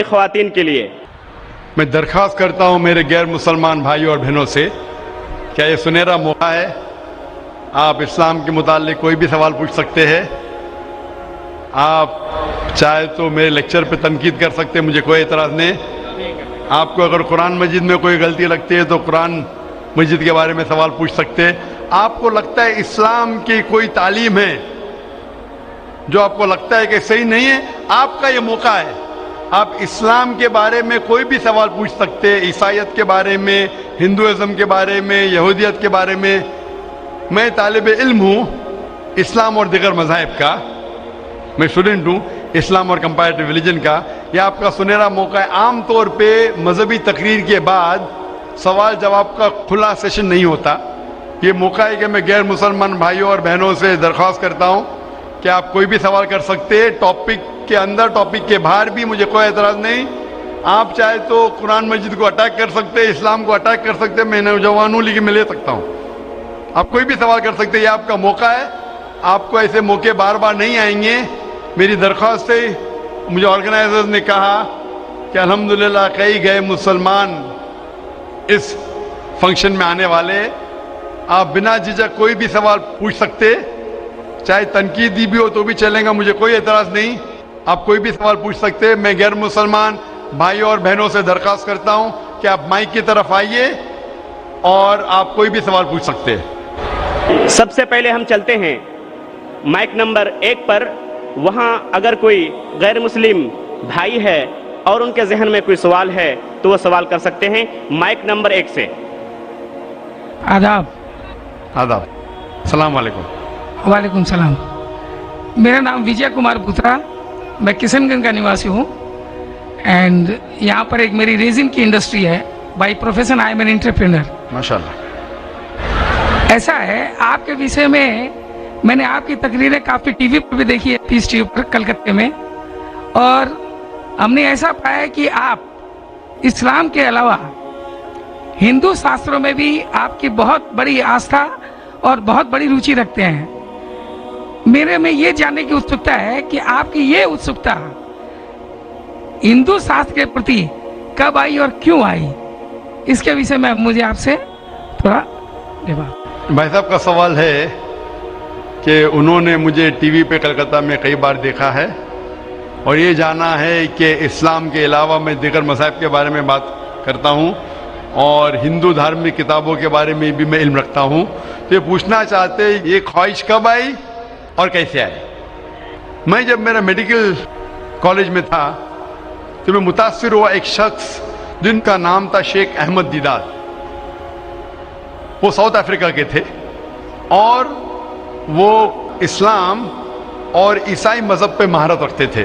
خواتین کے لیے میں درخواست کرتا ہوں میرے غیر مسلمان بھائیوں اور بہنوں سے، کیا یہ سنہرا موقع ہے؟ آپ اسلام کے متعلق کوئی بھی سوال پوچھ سکتے ہیں. آپ چاہے تو میرے لیکچر پہ تنقید کر سکتے ہیں، مجھے کوئی اعتراض نہیں. آپ کو اگر قرآن مجید میں کوئی غلطی لگتی ہے تو قرآن مجید کے بارے میں سوال پوچھ سکتے ہیں. آپ کو لگتا ہے اسلام کی کوئی تعلیم ہے جو آپ کو لگتا ہے کہ صحیح نہیں ہے، آپ کا یہ موقع ہے. آپ اسلام کے بارے میں کوئی بھی سوال پوچھ سکتے ہیں، عیسائیت کے بارے میں، ہندوازم کے بارے میں، یہودیت کے بارے میں. میں طالب علم ہوں اسلام اور دیگر مذاہب کا، میں اسٹوڈنٹ ہوں اسلام اور کمپیریٹیو ریلیجن کا. یہ آپ کا سنہرا موقع ہے. عام طور پہ مذہبی تقریر کے بعد سوال جواب کا کھلا سیشن نہیں ہوتا. یہ موقع ہے کہ میں غیر مسلمان بھائیوں اور بہنوں سے درخواست کرتا ہوں کہ آپ کوئی بھی سوال کر سکتے ہیں، ٹاپک کے اندر ٹاپک کے باہر بھی، مجھے کوئی اعتراض نہیں. آپ چاہے تو قرآن مجید کو اٹیک کر سکتے ہیں، اسلام کو اٹیک کر سکتے ہیں. میں نوجوان ہوں لیکن میں لے سکتا ہوں. آپ کوئی بھی سوال کر سکتے ہیں، یہ آپ کا موقع ہے. آپ کو ایسے موقع بار بار نہیں آئیں گے. میری درخواست ہے، مجھے آرگنائزرز نے کہا کہ الحمدللہ کئی گئے مسلمان اس فنکشن میں آنے والے. آپ بنا جھجک کوئی بھی سوال پوچھ سکتے، چاہے تنقیدی بھی ہو تو بھی چلے گا، مجھے کوئی اعتراض نہیں. آپ کوئی بھی سوال پوچھ سکتے. میں غیر مسلمان بھائیوں اور بہنوں سے درخواست کرتا ہوں کہ آپ مائک کی طرف آئیے اور آپ کوئی بھی سوال پوچھ سکتے. سب سے پہلے ہم چلتے ہیں مائک نمبر 1 پر. وہاں اگر کوئی غیر مسلم بھائی ہے اور ان کے ذہن میں کوئی سوال ہے تو وہ سوال کر سکتے ہیں. مائک نمبر 1 سے. آداب. آداب. السلام علیکم. وعلیکم السلام. میرا نام وجے کمار پترا، میں کشن گنج کا نواسی ہوں. اینڈ یہاں پر ایک میری ریزن کی انڈسٹری ہے. By profession I am an entrepreneur. ماشاءاللہ. ایسا ہے، آپ کے وشے میں نے آپ کی تقریریں کافی ٹی وی پر بھی دیکھی ہے، پیس ٹی وی پر کلکتے میں. اور ہم نے ایسا پایا کہ آپ اسلام کے علاوہ ہندو شاستروں میں بھی آپ کی بہت بڑی آستھا اور بہت بڑی روچی رکھتے ہیں. میرے میں یہ جاننے کی اتسکتا ہے کہ آپ کی یہ اتسکتا ہندو شاستر کے پرتی کب آئی اور کیوں آئی، اس کے وشے میں مجھے آپ سے تھوڑا بھائی صاحب کا سوال ہے کہ انہوں نے مجھے ٹی وی پہ کلکتہ میں کئی بار دیکھا ہے اور یہ جانا ہے کہ اسلام کے علاوہ میں دیگر مذاہب کے بارے میں بات کرتا ہوں اور ہندو دھارمک کتابوں کے بارے میں بھی میں علم رکھتا ہوں. تو یہ پوچھنا چاہتے یہ خواہش کب آئی اور کیسے آئی. میں جب میرا میڈیکل کالج میں تھا تو میں متاثر ہوا ایک شخص جن کا نام تھا شیخ احمد دیدار. وہ ساؤتھ افریقہ کے تھے اور وہ اسلام اور عیسائی مذہب پہ مہارت رکھتے تھے.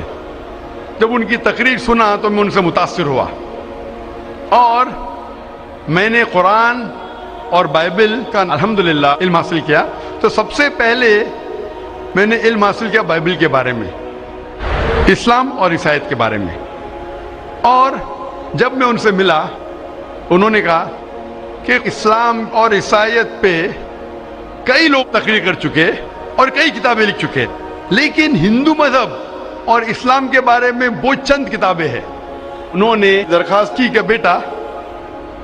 جب ان کی تقریر سنا تو میں ان سے متاثر ہوا اور میں نے قرآن اور بائبل کا الحمدللہ علم حاصل کیا. تو سب سے پہلے میں نے علم حاصل کیا بائبل کے بارے میں، اسلام اور عیسائیت کے بارے میں. اور جب میں ان سے ملا انہوں نے کہا کہ اسلام اور عیسائیت پہ کئی لوگ تقریر کر چکے اور کئی کتابیں لکھ چکے، لیکن ہندو مذہب اور اسلام کے بارے میں وہ چند کتابیں ہیں. انہوں نے درخواست کی کہ بیٹا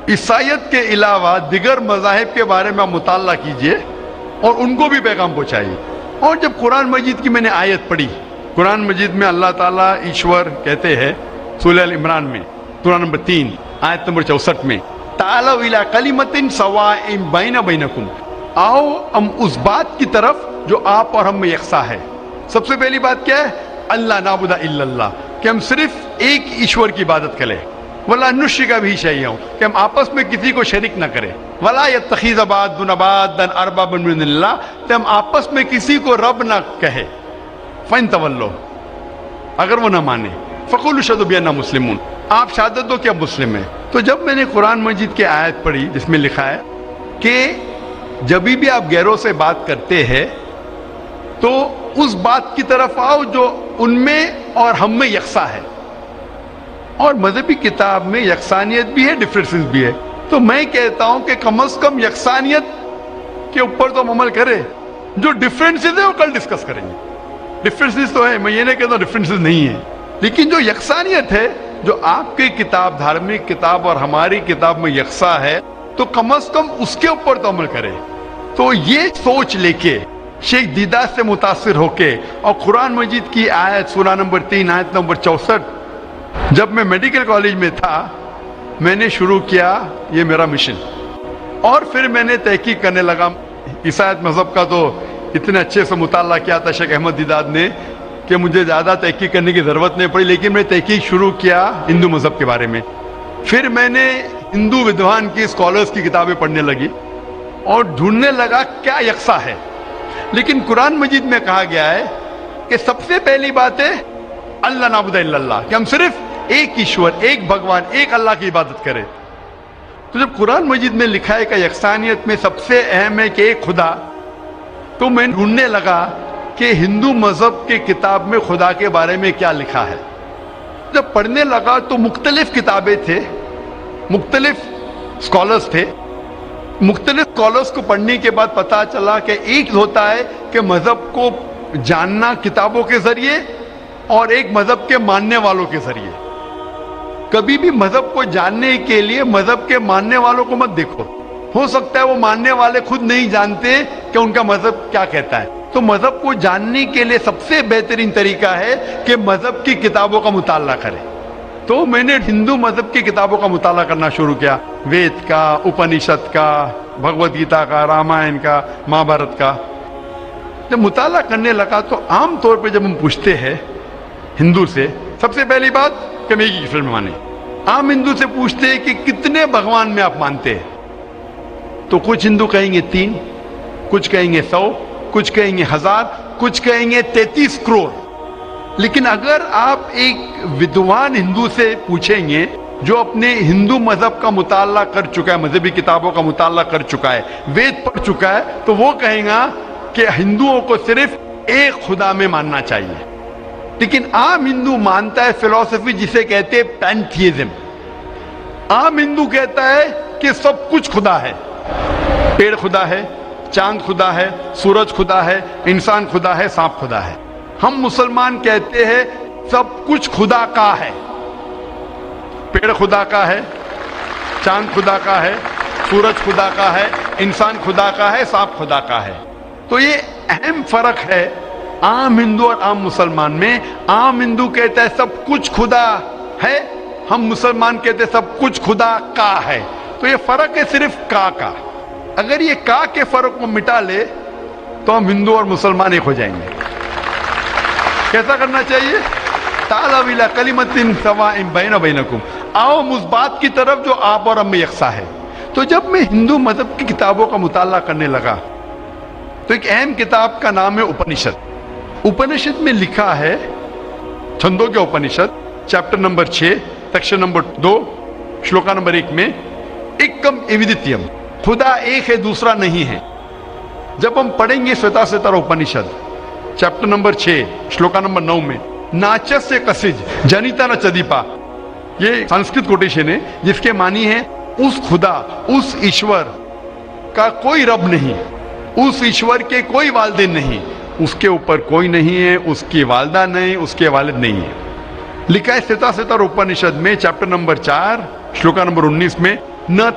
عیسائیت کے علاوہ دیگر مذاہب کے بارے میں آپ مطالعہ کیجئے اور ان کو بھی پیغام پہنچائیے. اور جب قرآن مجید کی میں نے آیت پڑھی، قرآن مجید میں اللہ تعالیٰ ایشور کہتے ہیں سورہ ال عمران میں سورہ نمبر 3 آیت نمبر 64 میں تعالوا الی کلمۃ سواء بین بینکم، آؤ ہم اس بات کی طرف جو آپ اور ہم میں یکساں ہے. سب سے پہلی بات کیا ہے؟ اللہ نعبد الا اللہ، کہ ہم صرف ایک ایشور کی عبادت کریں. ولا نشرک بہ شیئا، کہ ہم آپس میں کسی کو شریک نہ کریں. ولا یتخذ بعضنا بعضا اربابا من اللہ، کہ ہم آپس میں کسی کو رب نہ کہے. فإن تولوا، اگر وہ نہ مانے، فقولوا اشہدوا بأننا مسلمون، آپ شہادت دو کہ آپ مسلم ہیں. تو جب میں نے قرآن مجید کی آیت پڑھی جس میں لکھا ہے کہ جب بھی آپ غیروں سے بات کرتے ہیں تو اس بات کی طرف آؤ جو ان میں اور ہم میں یکساں ہے. اور مذہبی کتاب میں یکسانیت بھی ہے، ڈفرینسز بھی ہے. تو میں کہتا ہوں کہ کم از کم یکسانیت کے اوپر تو ہم عمل کریں. جو ڈفرینسز ہیں وہ کل ڈسکس کریں گے. ڈفرینسز تو ہے، میں یہ نہیں کہتا ڈفرینسز نہیں ہے، لیکن جو یکسانیت ہے جو آپ کی کتاب دھارمک کتاب اور ہماری کتاب میں یکساں ہے تو کم از کم اس کے اوپر تو عمل کرے. تو یہ سوچ لے کے شیخ دیدہ سے متاثر ہو کے اور قرآن مجید کی آیت سورہ نمبر 3 آیت نمبر 64 جب میں میڈیکل کالج میں تھا میں نے شروع کیا یہ میرا مشن. اور پھر میں نے تحقیق کرنے لگا. عیسائیت مذہب کا تو اتنے اچھے سے مطالعہ کیا تھا شیخ احمد دیداد نے کہ مجھے زیادہ تحقیق کرنے کی ضرورت نہیں پڑی, لیکن میں نے تحقیق شروع کیا ہندو مذہب کے بارے میں. پھر میں نے ہندو ودوان کی اسکالرس کی کتابیں پڑھنے لگی اور ڈھونڈنے لگا کیا یکساں ہے. لیکن قرآن مجید میں کہا گیا ہے کہ سب سے پہلی بات ہے اللہ نعبد الا اللہ, کہ ہم صرف ایک ایشور, ایک بھگوان, ایک اللہ کی عبادت کریں. تو جب قرآن مجید میں لکھا ہے کہ یکسانیت میں سب سے اہم ہے کہ ایک خدا, تو میں ڈھونڈنے لگا کہ ہندو مذہب کی کتاب میں خدا کے بارے میں کیا لکھا ہے. جب پڑھنے لگا تو مختلف کتابیں تھے, مختلف اسکالرس تھے. مختلف اسکالرس کو پڑھنے کے بعد پتا چلا کہ ایک ہوتا ہے کہ مذہب کو جاننا کتابوں کے ذریعے اور ایک مذہب کے ماننے والوں کے ذریعے. کبھی بھی مذہب کو جاننے کے لیے مذہب کے ماننے والوں کو مت دیکھو. ہو سکتا ہے وہ ماننے والے خود نہیں جانتے کہ ان کا مذہب کیا کہتا ہے. تو مذہب کو جاننے کے لیے سب سے بہترین طریقہ ہے کہ مذہب کی کتابوں کا مطالعہ کریں. تو میں نے ہندو مذہب کی کتابوں کا مطالعہ کرنا شروع کیا, وید کا, اپنشد کا, بھگوت گیتا کا, رامائن کا, مہابھارت کا. جب مطالعہ کرنے لگا تو عام طور پہ جب ہم پوچھتے ہیں ہندو سے, سب سے پہلی بات کہ ہم ایک ہی ایشور میں مانیں. عام ہندو سے پوچھتے ہیں کہ کتنے بھگوان میں آپ مانتے ہیں, تو کچھ ہندو کہیں گے 3, کچھ کہیں گے 100, کچھ کہیں گے 1000, کچھ کہیں گے 33 کروڑ. لیکن اگر آپ ایک ودوان ہندو سے پوچھیں گے جو اپنے ہندو مذہب کا مطالعہ کر چکا ہے, مذہبی کتابوں کا مطالعہ کر چکا ہے, وید پڑھ چکا ہے, تو وہ کہیں گا کہ ہندوؤں کو صرف ایک خدا میں ماننا چاہیے. لیکن عام ہندو مانتا ہے فلسفی جسے کہتے ہیں پینتھیزم. عام ہندو کہتا ہے کہ سب کچھ خدا ہے, پیڑ خدا ہے, چاند خدا ہے, سورج خدا ہے, انسان خدا ہے, سانپ خدا ہے. ہم مسلمان کہتے ہیں سب کچھ خدا کا ہے, پیڑ خدا کا ہے, چاند خدا کا ہے, سورج خدا کا ہے, انسان خدا کا ہے, سانپ خدا کا ہے. تو یہ اہم فرق ہے عام ہندو اور عام مسلمان میں. عام ہندو کہتا ہے سب کچھ خدا ہے, ہم مسلمان کہتے ہیں سب کچھ خدا کا ہے. تو یہ فرق ہے صرف کا. اگر یہ کا کے فرق کو مٹا لے تو ہم ہندو اور مسلمان ایک ہو جائیں گے. کیسا کرنا چاہیے؟ تعالوا الی کلمۃ سواء بیننا وبینکم, آؤ ہم اس بات کی طرف جو آپ اور ہم میں یکساں ہے. تو جب میں ہندو مذہب کی کتابوں کا مطالعہ کرنے لگا تو ایک اہم کتاب کا نام ہے اپنشد. اپنشد میں لکھا ہے, چھندوں کے Upanishad, chapter number 6, section number 2, shloka number 1 میں ایکم ایودیتیم, خدا ایک ہے دوسرا نہیں ہے. جب ہم پڑھیں گے سویتا سوتر اپنشد چیپٹر نمبر 6 شلوکا نمبر 9 میں ناچس سے کسج جنیتا نہ چدیپا, یہ سنسکرت کوٹیشن ہے جس کے معنی ہے اس خدا, اس ایشور کا کوئی رب نہیں, اس ایشور کے کوئی والدین نہیں, اس کے اوپر کوئی نہیں ہے, اس کی والدہ نہیں, اس کے والد نہیں ہے. لکھا ہے سویتا سوتر اپنشد میں چیپٹر نمبر 4 شلوکا نمبر 19 میں نہ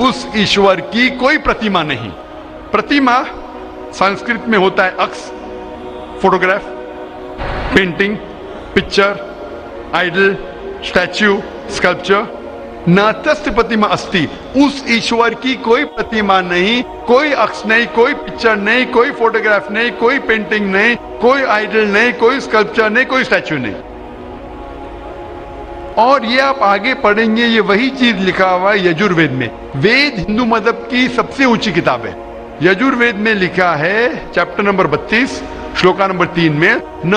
اس ایشور کی کوئی پرتیما نہیں. پرتیما سنسکرت میں ہوتا ہے عکس, photograph, painting, picture, idol, statue, sculpture. ناتست پرتیما استی, اس ایشور کی کوئی پرتیما نہیں, کوئی عکس نہیں, کوئی پکچر نہیں, کوئی فوٹوگراف نہیں, کوئی پینٹنگ نہیں, کوئی آئیڈل نہیں, کوئی اسکلپچر نہیں, کوئی اسٹیچو نہیں. اور یہ آپ آگے پڑھیں گے یہ وہی چیز لکھا ہوا ہے یجوروید میں. وید ہندو مذہب کی سب سے اونچی کتاب ہے. یجوروید میں لکھا ہے چیپٹر نمبر 32 شلوکا نمبر 3 میں نہ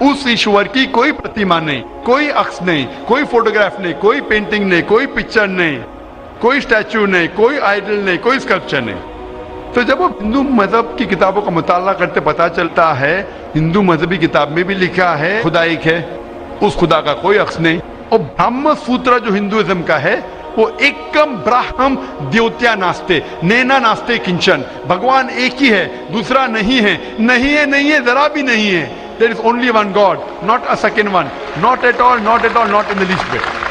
اس ایشور کی کوئی پرتیما نہیں, کوئی عکس نہیں, کوئی فوٹوگراف نہیں, کوئی پینٹنگ نہیں, کوئی پکچر نہیں, کوئی اسٹیچو نہیں, کوئی آئیڈل نہیں, کوئی اسکلپچر نہیں. تو جب ہم ہندو مذہب کی کتابوں کا مطالعہ کرتے پتا چلتا ہے ہندو مذہبی کتاب میں بھی لکھا ہے خدا ایک ہے, اس خدا کا کوئی عکس نہیں. اور برہم سوتر جو ہندوازم کا ہے وہ ایکم براہم دیوتیا ناستے نینا ناستے کنچن, بھگوان ایک ہی ہے دوسرا نہیں ہے, نہیں ہے, نہیں ہے, ذرا بھی نہیں ہے. there is only one God, not a second one. Not at all, not at all, not in the least bit.